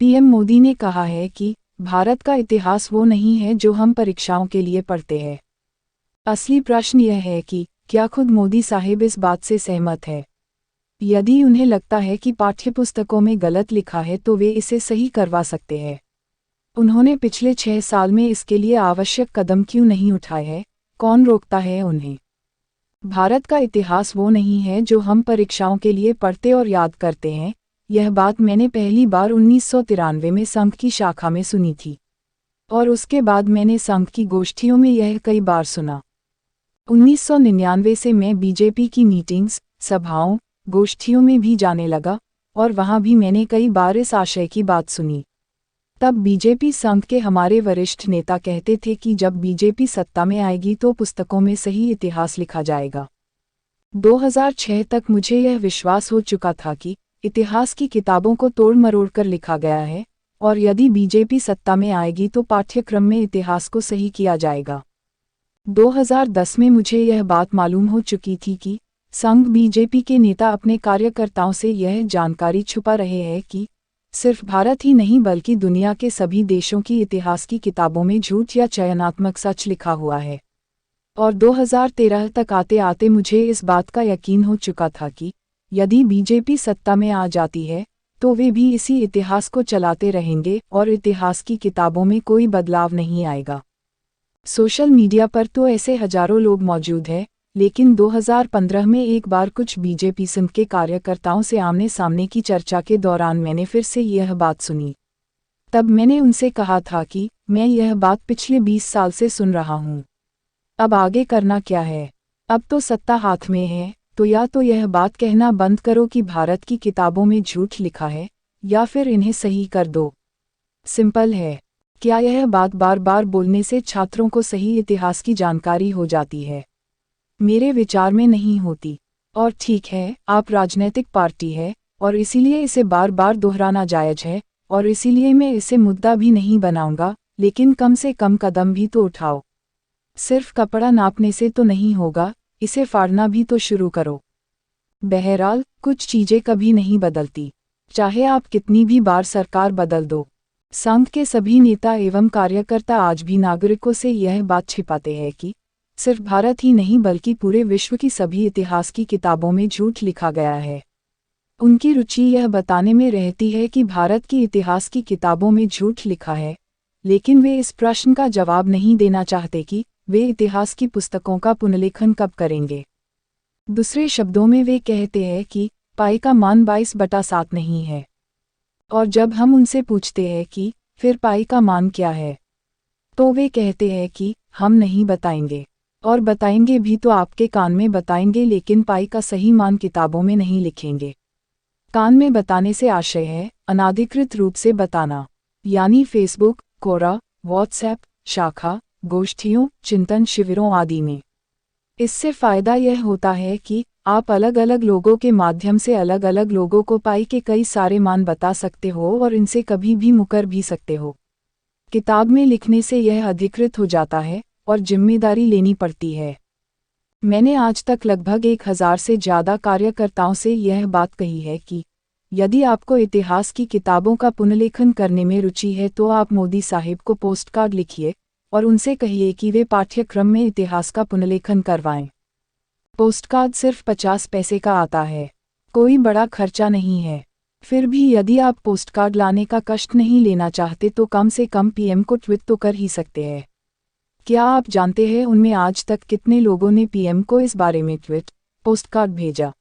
PM Modi ने कहा है कि भारत का इतिहास वो नहीं है जो हम परीक्षाओं के लिए पढ़ते हैं। असली प्रश्न यह है कि क्या खुद मोदी साहिब इस बात से सहमत है। यदि उन्हें लगता है कि पाठ्यपुस्तकों में गलत लिखा है तो वे इसे सही करवा सकते हैं। उन्होंने पिछले 6 साल में इसके लिए आवश्यक कदम क्यों नहीं उठाए हैं, कौन रोकता है उन्हें। भारत का इतिहास वो नहीं है जो हम परीक्षाओं के लिए पढ़ते और याद करते हैं। यह बात मैंने पहली बार 1993 में संघ की शाखा में सुनी थी, और उसके बाद मैंने संघ की गोष्ठियों में यह कई बार सुना। 1999 से मैं बीजेपी की मीटिंग्स, सभाओं, गोष्ठियों में भी जाने लगा, और वहां भी मैंने कई बार इस आशय की बात सुनी। तब बीजेपी संघ के हमारे वरिष्ठ नेता कहते थे कि जब बीजेपी सत्ता में आएगी तो पुस्तकों में सही इतिहास लिखा जाएगा। 2006 तक मुझे यह विश्वास हो चुका था कि इतिहास की किताबों को तोड़ मरोड़ कर लिखा गया है, और यदि बीजेपी सत्ता में आएगी तो पाठ्यक्रम में इतिहास को सही किया जाएगा। 2010 में मुझे यह बात मालूम हो चुकी थी कि संघ बीजेपी के नेता अपने कार्यकर्ताओं से यह जानकारी छुपा रहे हैं कि सिर्फ भारत ही नहीं बल्कि दुनिया के सभी देशों की इतिहास की किताबों में झूठ या चयनात्मक सच लिखा हुआ है। और 2013 तक आते आते मुझे इस बात का यकीन हो चुका था कि यदि बीजेपी सत्ता में आ जाती है तो वे भी इसी इतिहास को चलाते रहेंगे और इतिहास की किताबों में कोई बदलाव नहीं आएगा। सोशल मीडिया पर तो ऐसे हजारों लोग मौजूद हैं, लेकिन 2015 में एक बार कुछ बीजेपी संघ के कार्यकर्ताओं से आमने सामने की चर्चा के दौरान मैंने फिर से यह बात सुनी। तब मैंने उनसे कहा था कि मैं यह बात पिछले 20 साल से सुन रहा हूँ। अब आगे करना क्या है? अब तो सत्ता हाथ में है, तो या तो यह बात कहना बंद करो कि भारत की किताबों में झूठ लिखा है, या फिर इन्हें सही कर दो। सिंपल है। क्या यह बात बार बार बोलने से छात्रों को सही इतिहास की जानकारी हो जाती है? मेरे विचार में नहीं होती। और ठीक है, आप राजनीतिक पार्टी है, और इसीलिए इसे बार बार दोहराना जायज है, और इसीलिए मैं इसे मुद्दा भी नहीं बनाऊंगा, लेकिन कम से कम कदम भी तो उठाओ। सिर्फ कपड़ा नापने से तो नहीं होगा, इसे फाड़ना भी तो शुरू करो। बहरहाल, कुछ चीजें कभी नहीं बदलती, चाहे आप कितनी भी बार सरकार बदल दो। संघ के सभी नेता एवं कार्यकर्ता आज भी नागरिकों से यह बात छिपाते हैं कि सिर्फ भारत ही नहीं बल्कि पूरे विश्व की सभी इतिहास की किताबों में झूठ लिखा गया है। उनकी रुचि यह बताने में रहती है कि भारत की इतिहास की किताबों में झूठ लिखा है, लेकिन वे इस प्रश्न का जवाब नहीं देना चाहते कि वे इतिहास की पुस्तकों का पुनर्लेखन कब करेंगे। दूसरे शब्दों में वे कहते हैं कि पाई का मान 22/7 नहीं है। और जब हम उनसे पूछते हैं कि फिर पाई का मान क्या है, तो वे कहते हैं कि हम नहीं बताएंगे, और बताएंगे भी तो आपके कान में बताएंगे, लेकिन पाई का सही मान किताबों में नहीं लिखेंगे। कान में बताने से आशय है अनाधिकृत रूप से बताना, यानी फेसबुक, कोरा, व्हाट्सएप, शाखा, गोष्ठियों, चिंतन शिविरों आदि में। इससे फायदा यह होता है कि आप अलग अलग लोगों के माध्यम से अलग अलग लोगों को पाई के कई सारे मान बता सकते हो और इनसे कभी भी मुकर भी सकते हो। किताब में लिखने से यह अधिकृत हो जाता है और जिम्मेदारी लेनी पड़ती है। मैंने आज तक लगभग 1000 से ज़्यादा कार्यकर्ताओं से यह बात कही है कि यदि आपको इतिहास की किताबों का पुनर्लेखन करने में रुचि है तो आप मोदी साहिब को पोस्टकार्ड लिखिए और उनसे कहिए कि वे पाठ्यक्रम में इतिहास का पुनर्लेखन करवाएं। पोस्टकार्ड सिर्फ 50 पैसे का आता है, कोई बड़ा खर्चा नहीं है। फिर भी यदि आप पोस्टकार्ड लाने का कष्ट नहीं लेना चाहते तो कम से कम पीएम को ट्वीट तो कर ही सकते हैं। क्या आप जानते हैं उनमें आज तक कितने लोगों ने पीएम को इस बारे में ट्वीट, पोस्टकार्ड भेजा?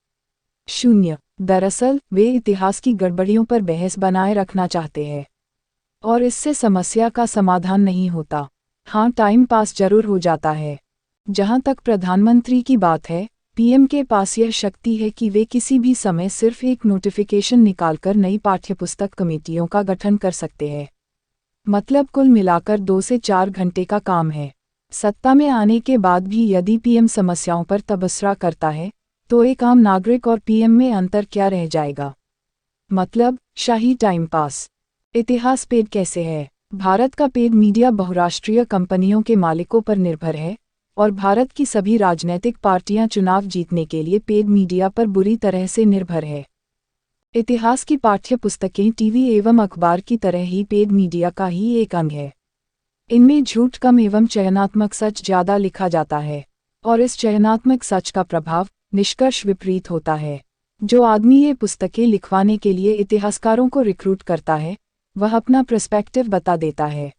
0। दरअसल वे इतिहास की गड़बड़ियों पर बहस बनाए रखना चाहते हैं, और इससे समस्या का समाधान नहीं होता। हाँ, टाइम पास जरूर हो जाता है। जहाँ तक प्रधानमंत्री की बात है, पीएम के पास यह शक्ति है कि वे किसी भी समय सिर्फ एक नोटिफिकेशन निकालकर नई पाठ्यपुस्तक कमेटियों का गठन कर सकते हैं। मतलब कुल मिलाकर 2 से 4 घंटे का काम है। सत्ता में आने के बाद भी यदि पीएम समस्याओं पर तबसरा करता है तो एक आम नागरिक और पीएम में अंतर क्या रह जाएगा? मतलब शाही टाइम पास। इतिहास पेड कैसे है? भारत का पेड मीडिया बहुराष्ट्रीय कंपनियों के मालिकों पर निर्भर है, और भारत की सभी राजनीतिक पार्टियां चुनाव जीतने के लिए पेड मीडिया पर बुरी तरह से निर्भर है। इतिहास की पाठ्य पुस्तकें टीवी एवं अखबार की तरह ही पेड मीडिया का ही एक अंग है। इनमें झूठ कम एवं चयनात्मक सच ज़्यादा लिखा जाता है, और इस चयनात्मक सच का प्रभाव निष्कर्ष विपरीत होता है। जो आदमी ये पुस्तकें लिखवाने के लिए इतिहासकारों को रिक्रूट करता है, वह अपना पर्सपेक्टिव बता देता है,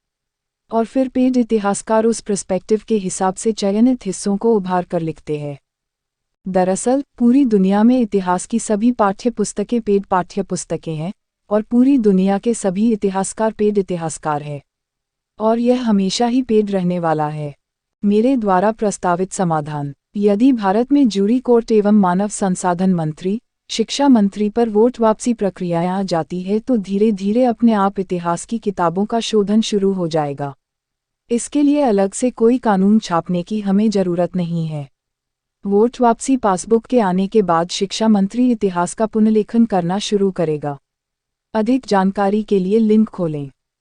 और फिर पेड इतिहासकार उस पर्सपेक्टिव के हिसाब से चयनित हिस्सों को उभार कर लिखते हैं। दरअसल पूरी दुनिया में इतिहास की सभी पाठ्य पुस्तकें पेड पाठ्य पुस्तकें हैं, और पूरी दुनिया के सभी इतिहासकार पेड इतिहासकार हैं, और यह हमेशा ही पेड रहने वाला है। मेरे द्वारा प्रस्तावित समाधान: यदि भारत में जूरी कोर्ट एवं मानव संसाधन मंत्री, शिक्षा मंत्री पर वोट वापसी प्रक्रियाएं आ जाती है तो धीरे धीरे अपने आप इतिहास की किताबों का शोधन शुरू हो जाएगा। इसके लिए अलग से कोई कानून छापने की हमें जरूरत नहीं है। वोट वापसी पासबुक के आने के बाद शिक्षा मंत्री इतिहास का पुनर्लेखन करना शुरू करेगा। अधिक जानकारी के लिए लिंक खोलें।